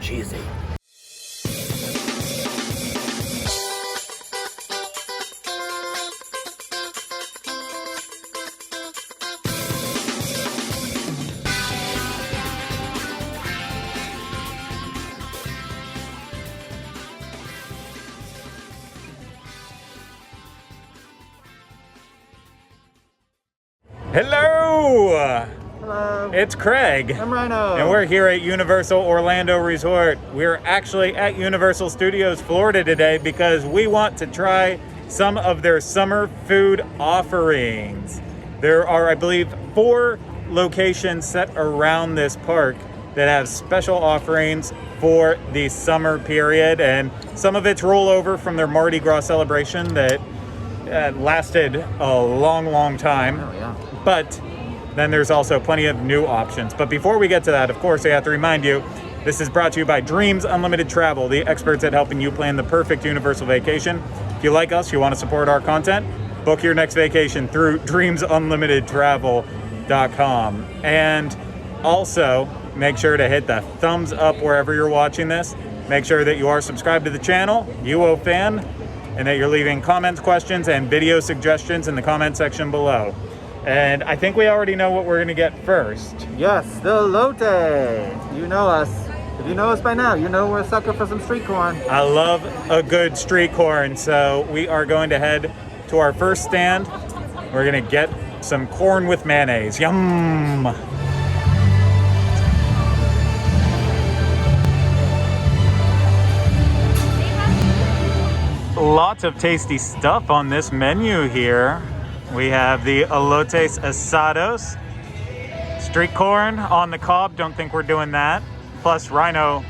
Cheesy. Hello! Hello. It's Craig. I'm Ryno. And we're here at Universal Orlando Resort. We're actually at Universal Studios Florida today because we want to try some of their summer food offerings. There are, I believe, 4 locations set around this park that have special offerings for the summer period, and some of it's rollover from their Mardi Gras celebration that lasted a long time. Oh, yeah. But then there's also plenty of new options. But before we get to that, of course, I have to remind you, this is brought to you by Dreams Unlimited Travel, the experts at helping you plan the perfect Universal vacation. If you like us, you want to support our content, book your next vacation through dreamsunlimitedtravel.com. And also, make sure to hit the thumbs up wherever you're watching this. Make sure that you are subscribed to the channel, UO fan, and that you're leaving comments, questions, and video suggestions in the comment section below. And I think we already know what we're gonna get first. Yes, the elote. You know us. If you know us by now, you know we're a sucker for some street corn. I love a good street corn, so we are going to head to our first stand. We're gonna get some corn with mayonnaise. Yum! Lots of tasty stuff on this menu here. We have the elotes asados, street corn on the cob. Don't think we're doing that. Plus Ryno,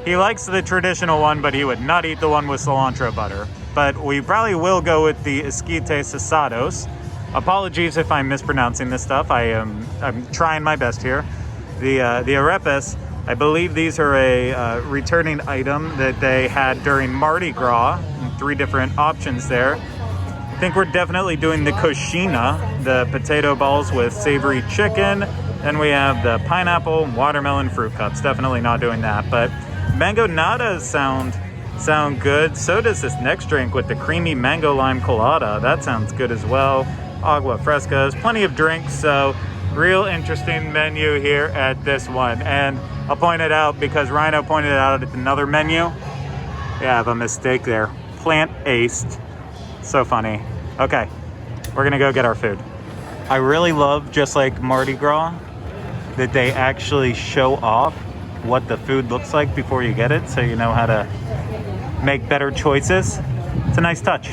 he likes the traditional one, but he would not eat the one with cilantro butter. But we probably will go with the esquites asados. Apologies if I'm mispronouncing this stuff. I'm trying my best here. The arepas, I believe these are a returning item that they had during Mardi Gras. 3 different options there. I think we're definitely doing the coxinha, the potato balls with savory chicken. Then we have the pineapple, watermelon, fruit cups. Definitely not doing that, but mango nadas sound good. So does this next drink with the creamy mango lime colada. That sounds good as well. Agua frescas, plenty of drinks. So real interesting menu here at this one. And I'll point it out because Ryno pointed it out at another menu. Yeah, I have a mistake there. Plant-aced. So funny. Okay, we're gonna go get our food. I really love, just like Mardi Gras, that they actually show off what the food looks like before you get it, so you know how to make better choices. It's a nice touch.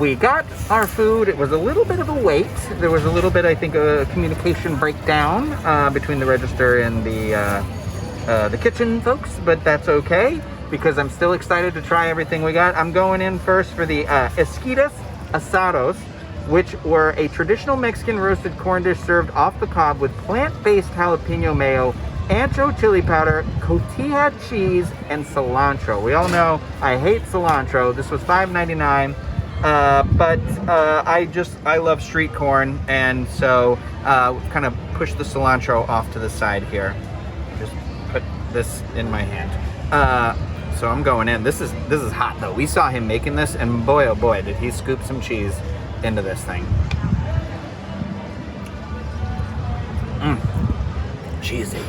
We got our food. It was a little bit of a wait. There was a little bit, I think, a communication breakdown between the register and the kitchen folks, but that's okay, because I'm still excited to try everything we got. I'm going in first for the esquites asados, which were a traditional Mexican roasted corn dish served off the cob with plant-based jalapeno mayo, ancho chili powder, cotija cheese, and cilantro. We all know I hate cilantro. This was $5.99, but I love street corn, and so kind of push the cilantro off to the side here. Just put this in my hand. So I'm going in. This is hot though. We saw him making this, and boy oh boy did he scoop some cheese into this thing. Cheesy.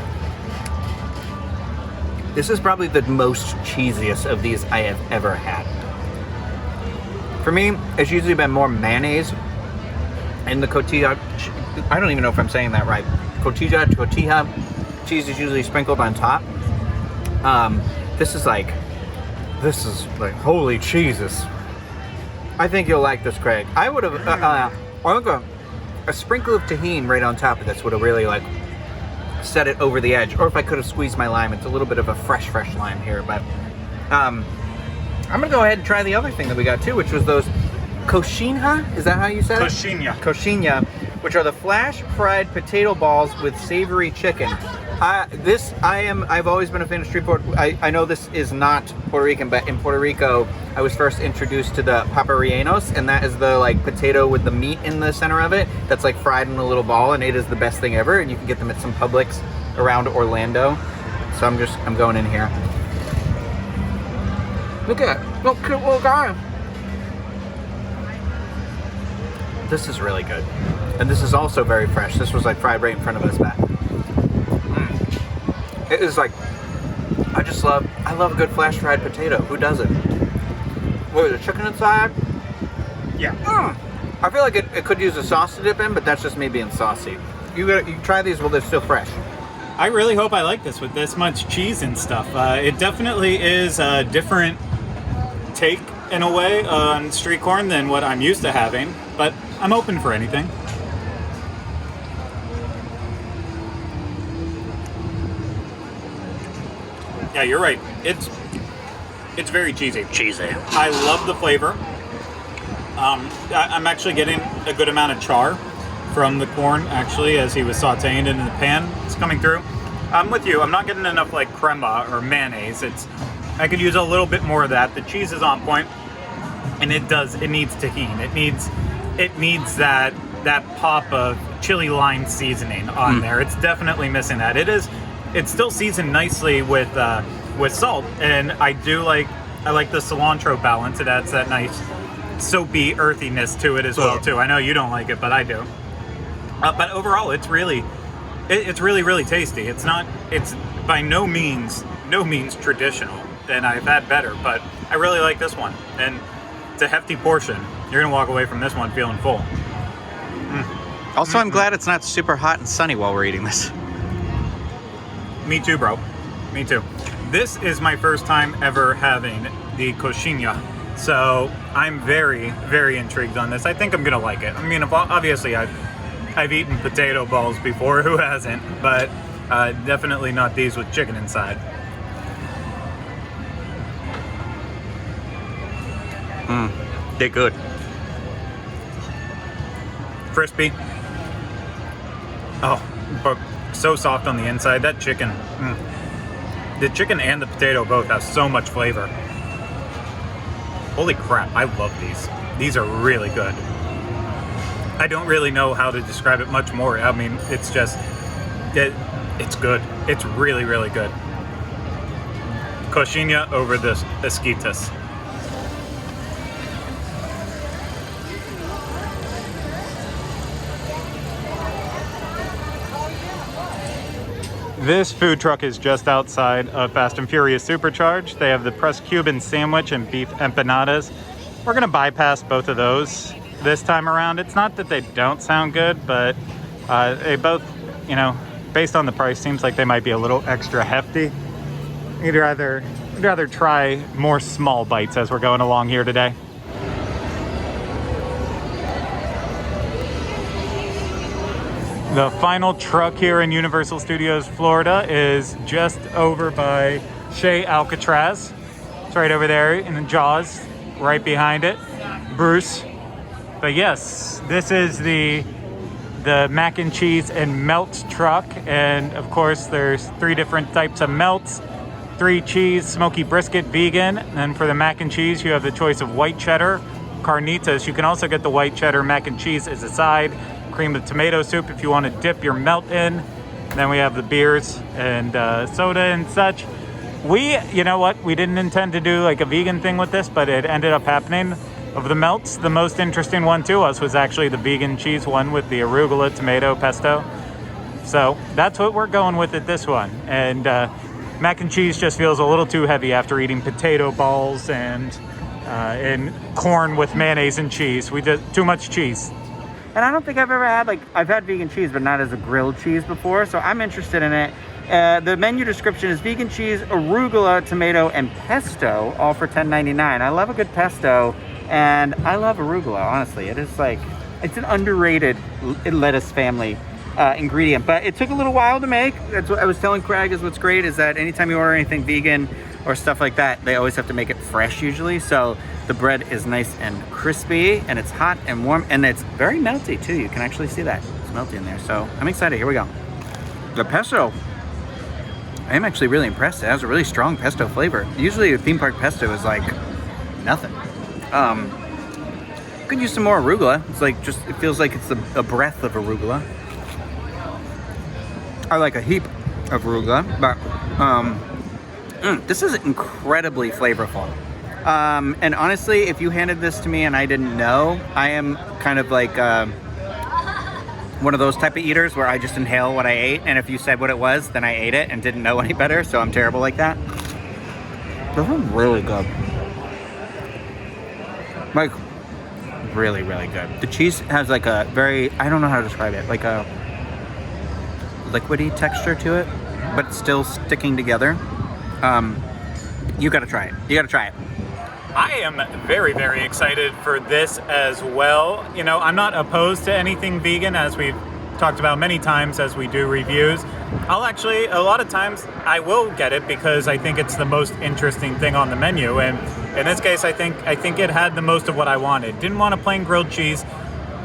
This is probably the most cheesiest of these I have ever had. For me, it's usually been more mayonnaise and the cotija. I don't even know if I'm saying that right. Cotija cheese is usually sprinkled on top. This is like holy Jesus. I think you'll like this, Craig. I would have a sprinkle of tahini right on top of this would have really like set it over the edge. Or if I could have squeezed my lime, it's a little bit of a fresh lime here. But I'm gonna go ahead and try the other thing that we got too, which was those coxinha. Is that how you said it? Coxinha, which are the flash fried potato balls with savory chicken. I've always been a fan of street food. I know this is not Puerto Rican, but in Puerto Rico, I was first introduced to the paparellenos, and that is the like potato with the meat in the center of it that's like fried in a little ball, and it is the best thing ever. And you can get them at some Publix around Orlando. So I'm going in here. Look at that little cute little guy. This is really good. And this is also very fresh. This was like fried right in front of us back. It is like, I love a good flash fried potato. Who doesn't? What, the chicken inside? Yeah. I feel like it could use a sauce to dip in, but that's just me being saucy. You try these while they're still fresh. I really hope I like this with this much cheese and stuff. It definitely is a different take in a way on street corn than what I'm used to having, but I'm open for anything. Yeah, you're right. It's very cheesy. Cheesy. I love the flavor. I'm actually getting a good amount of char from the corn, actually, as he was sauteing it in the pan. It's coming through. I'm with you. I'm not getting enough like crema or mayonnaise. I could use a little bit more of that. The cheese is on point, and it needs tahini. It needs that pop of chili lime seasoning on there. It's definitely missing that. It's still seasoned nicely with salt, and I like the cilantro balance. It adds that nice soapy earthiness to it as well too. I know you don't like it, but I do. But overall, it's really tasty. It's by no means traditional, and I've had better, but I really like this one, and it's a hefty portion. You're gonna walk away from this one feeling full. Also, I'm glad it's not super hot and sunny while we're eating this. Me too, bro. Me too. This is my first time ever having the coxinha, so I'm very, very intrigued on this. I think I'm gonna like it. I mean, obviously, I've eaten potato balls before. Who hasn't? But definitely not these with chicken inside. They're good. Crispy. Oh, but so soft on the inside. That chicken. The chicken and the potato both have so much flavor. Holy crap, I love these. These are really good. I don't really know how to describe it much more. I mean, it's just, it's good. It's really, really good. Coxinha over the esquitas. This food truck is just outside of Fast and Furious Supercharged. They have the pressed Cuban sandwich and beef empanadas. We're gonna bypass both of those this time around. It's not that they don't sound good, but they both, based on the price, seems like they might be a little extra hefty. We'd rather try more small bites as we're going along here today. The final truck here in Universal Studios Florida is just over by Shea Alcatraz. It's right over there in the Jaws, right behind it. Bruce. But yes, this is the mac and cheese and melt truck, and of course there's 3 different types of melts, 3 cheese, smoky brisket, vegan, and then for the mac and cheese you have the choice of white cheddar, carnitas. You can also get the white cheddar mac and cheese as a side, cream of tomato soup if you want to dip your melt in. And then we have the beers and soda and such. You know what, we didn't intend to do like a vegan thing with this, but it ended up happening. Of the melts, the most interesting one to us was actually the vegan cheese one with the arugula tomato pesto. So that's what we're going with at this one. And mac and cheese just feels a little too heavy after eating potato balls and corn with mayonnaise and cheese. We did too much cheese. And I don't think I've ever had, I've had vegan cheese, but not as a grilled cheese before, so I'm interested in it. The menu description is vegan cheese, arugula, tomato, and pesto, all for $10.99. I love a good pesto, and I love arugula, honestly. It is it's an underrated lettuce family ingredient, but it took a little while to make. That's what I was telling Craig is what's great is that anytime you order anything vegan or stuff like that, they always have to make it fresh usually, so the bread is nice and crispy, and it's hot and warm, and it's very melty too. You can actually see that. It's melty in there, so I'm excited. Here we go. The pesto, I am actually really impressed. It has a really strong pesto flavor. Usually a theme park pesto is like nothing. Could use some more arugula. It's it feels like it's a breath of arugula. I like a heap of arugula, but this is incredibly flavorful. And honestly, if you handed this to me and I didn't know, I am kind of like one of those type of eaters where I just inhale what I ate, and if you said what it was, then I ate it and didn't know any better, so I'm terrible like that. This is really good. Like, really, really good. The cheese has like a very, I don't know how to describe it, like a liquidy texture to it, but it's still sticking together. You gotta try it. You gotta try it. I am very, very excited for this as well. You know, I'm not opposed to anything vegan, as we've talked about many times as we do reviews. I'll actually, a lot of times, I will get it because I think it's the most interesting thing on the menu. And in this case, I think it had the most of what I wanted. Didn't want a plain grilled cheese.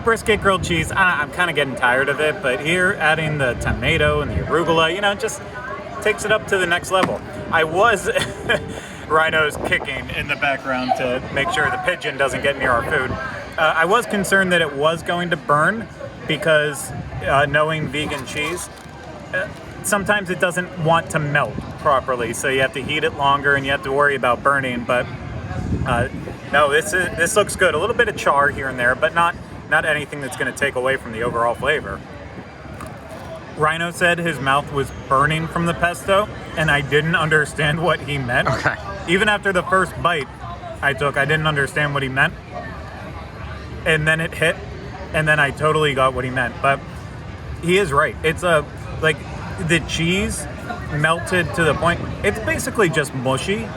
Brisket grilled cheese, I'm kind of getting tired of it, but here adding the tomato and the arugula, you know, just takes it up to the next level. I was... Ryno's kicking in the background to make sure the pigeon doesn't get near our food. I was concerned that it was going to burn because knowing vegan cheese, sometimes it doesn't want to melt properly, so you have to heat it longer and you have to worry about burning. But no, this looks good. A little bit of char here and there, but not anything that's going to take away from the overall flavor. Ryno said his mouth was burning from the pesto, and I didn't understand what he meant. Okay. Even after the first bite I took, I didn't understand what he meant. And then it hit, and then I totally got what he meant. But he is right. It's like the cheese melted to the point. It's basically just mushy,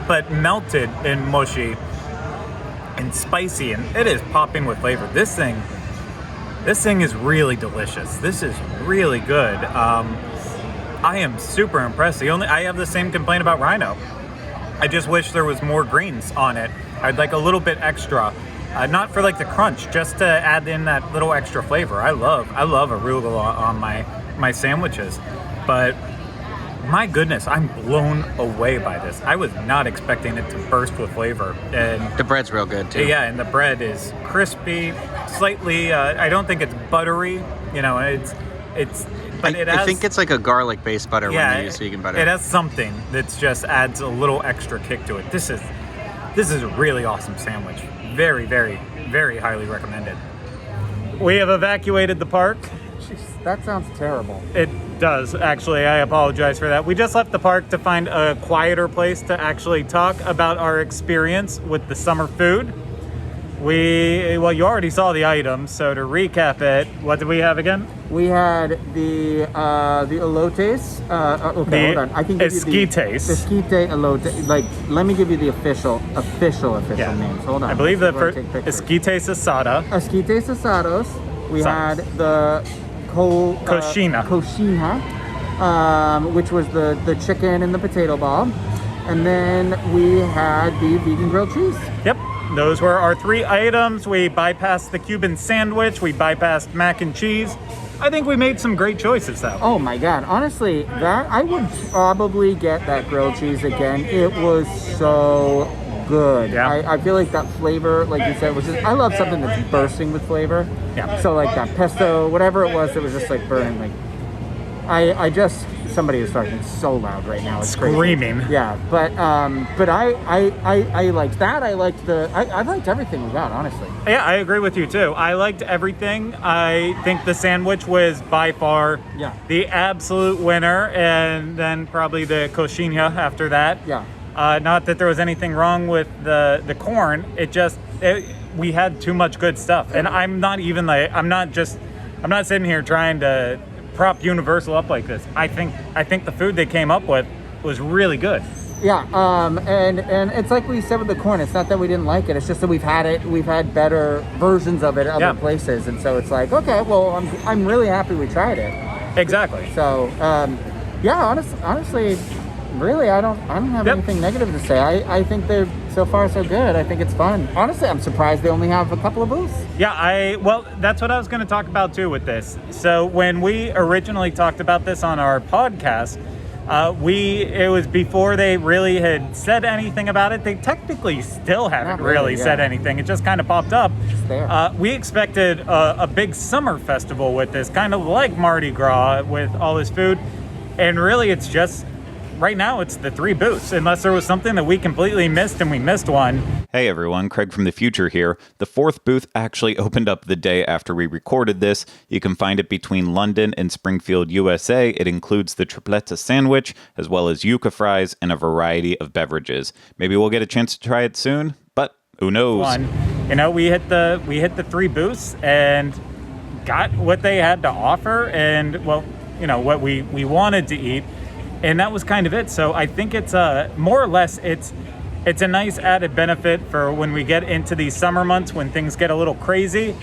but melted and mushy and spicy, and it is popping with flavor. This thing is really delicious. This is really good. I am super impressed. I have the same complaint about Ryno. I just wish there was more greens on it. I'd like a little bit extra. Not for like the crunch, just to add in that little extra flavor. I love arugula on my sandwiches. But my goodness, I'm blown away by this. I was not expecting it to burst with flavor. And The bread's real good too. yeah, and the bread is crispy, slightly, I don't think it's buttery, you know, but it has... I think it's like a garlic-based butter yeah, when they use vegan butter. It has something that just adds a little extra kick to it. This is a really awesome sandwich. Very, very, very highly recommended. We have evacuated the park. Jeez, that sounds terrible. It does, actually. I apologize for that. We just left the park to find a quieter place to actually talk about our experience with the summer food. Well, you already saw the items, so to recap it, what did we have again? We had the elotes. Okay, hold on. I can give you the esquite elote. Like, let me give you the official names. Hold on. I believe the first esquites asada. Esquites asados. We had the coxinha, which was the chicken and the potato ball, and then we had the vegan grilled cheese. Yep. Those were our 3 items. We bypassed the Cuban sandwich. We bypassed mac and cheese. I think we made some great choices, though. Oh my God. Honestly, that I would probably get that grilled cheese again. It was so good. Yeah. I feel like that flavor, like you said, was just, I love something that's bursting with flavor. Yeah. So like that pesto, whatever it was just like burning. Like, somebody is talking so loud right now. It's screaming. Crazy. Yeah, but I liked that. I liked everything we got, honestly. Yeah, I agree with you too. I liked everything. I think the sandwich was by far the absolute winner, and then probably the coxinha after that. Yeah. Not that there was anything wrong with the corn. We had too much good stuff, and I'm not sitting here trying to prop Universal up like this. I think the food they came up with was really good. Yeah, and it's like we said with the corn, it's not that we didn't like it, it's just that we've had better versions of it at other places, and so it's like, okay, well, I'm really happy we tried it. Exactly. So, honestly, really, I don't have anything negative to say. I think they're so far so good. I think it's fun. Honestly, I'm surprised they only have a couple of booths. Yeah, well, that's what I was going to talk about too with this. So when we originally talked about this on our podcast, it was before they really had said anything about it. They technically still haven't really said anything. It just kind of popped up. It's there. We expected a big summer festival with this, kind of like Mardi Gras with all this food. And really, it's just, right now, it's the 3 booths, unless there was something that we completely missed and we missed one. Hey everyone, Craig from the future here. The 4th booth actually opened up the day after we recorded this. You can find it between London and Springfield, USA. It includes the tripletta sandwich, as well as yuca fries and a variety of beverages. Maybe we'll get a chance to try it soon, but who knows? You know, we hit the 3 booths and got what they had to offer, and well, you know, what we wanted to eat, and that was kind of it. So I think it's more or less it's a nice added benefit for when we get into these summer months when things get a little crazy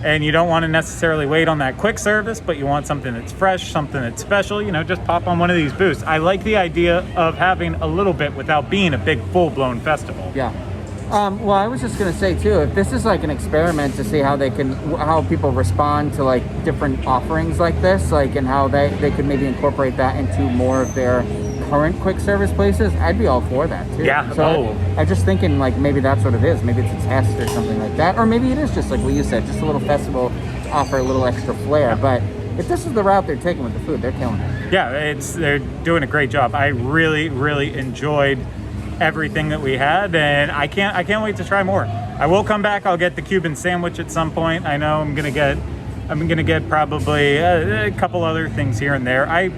and you don't want to necessarily wait on that quick service, but you want something that's fresh, something that's special, you know, just pop on one of these booths. I like the idea of having a little bit without being a big full-blown festival. Yeah. Well, I was just gonna say too, if this is like an experiment to see how people respond to like different offerings like this, like, and how they could maybe incorporate that into more of their current quick service places, I'd be all for that too. Yeah. So I'm just thinking like maybe that's what it is. Maybe it's a test or something like that, or maybe it is just like what you said, just a little festival to offer a little extra flair. Yeah. But if this is the route they're taking with the food, they're killing it. Yeah, they're doing a great job. I really, really enjoyed everything that we had, and I can't wait to try more. I will come back. I'll get the Cuban sandwich at some point. I know I'm gonna get probably a couple other things here and there. I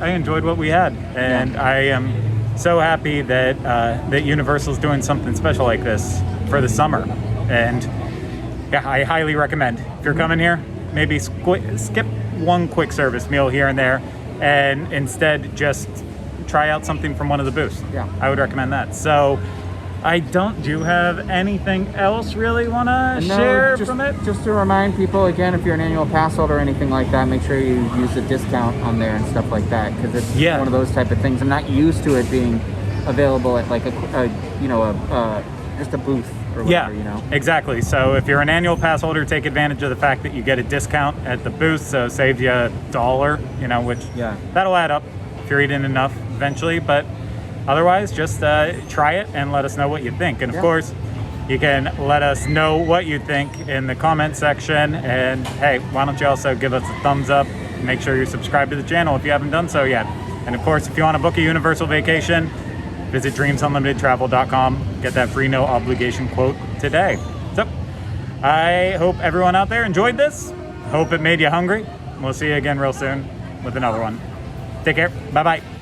enjoyed what we had, and I am so happy that Universal's doing something special like this for the summer. And yeah, I highly recommend, if you're coming here, maybe skip one quick service meal here and there, and instead just try out something from one of the booths. Yeah, I would recommend that. So do you have anything else really want to share from it? Just to remind people again, if you're an annual pass holder or anything like that, make sure you use the discount on there and stuff like that, because it's one of those type of things. I'm not used to it being available at like just a booth or whatever, you know. Exactly. So if you're an annual pass holder, take advantage of the fact that you get a discount at the booth, so save you $1, you know, which that'll add up if you're eating enough eventually. But otherwise, just try it and let us know what you think. And of course, you can let us know what you think in the comment section. And hey, why don't you also give us a thumbs up? Make sure you're subscribed to the channel if you haven't done so yet. And of course, if you want to book a Universal vacation, visit dreamsunlimitedtravel.com. Get that free no obligation quote today. So I hope everyone out there enjoyed this. Hope it made you hungry. We'll see you again real soon with another one. Take care. Bye-bye.